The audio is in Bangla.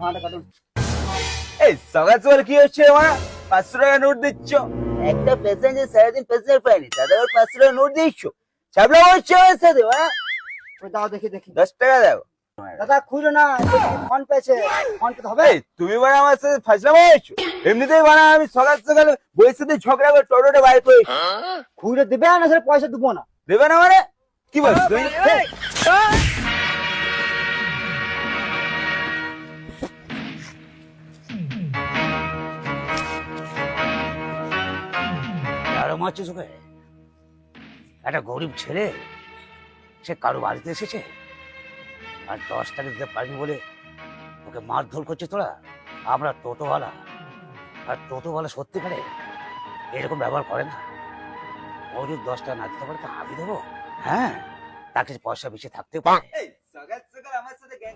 ভাড়াটা কাটুন। এই সকাল সকাল কি হচ্ছে আমার 500 টাকা নোট দিচ্ছ? একটা প্যাসেঞ্জার সারাদিন প্যাসেঞ্জার পায়নি, দাদা 500 টাকা নোট দিচ্ছ? চাবলা হচ্ছে আমার সাথে, ওই দাও দেখি 10 টাকা দাও। দাদা খুঁজো না, ফোন পেয়েছে, ফোন পে হবে। এই তুমি বলে আমার সাথে ফাজলামো হয়েছো? এমনিতেই বানা আমি সকাল সকাল বইয়ের সাথে ঝগড়া করে টোটোটা বাইর করেছি। খুঁজে দেবে না, স্যার পয়সা দেবো না। দেবে না মানে কি বলছো তুমি? আরো মারছিস ওকে? একটা গরিব ছেলে, সে কারো বাড়িতে এসেছে আর 10 টাকা দিতে পারিনি বলে ওকে মারধর করছে তোরা। আমরা টোটোওয়ালা, আর টোটোওয়ালা সত্যিকারে এরকম ব্যবহার করে না। ও যদি 10 টাকা না দিতে পারে তা আমি দেবো? হ্যাঁ, তার কাছে পয়সা বেশি থাকতে পারে। এই সকাল সকাল আমার সাথে গ্যাং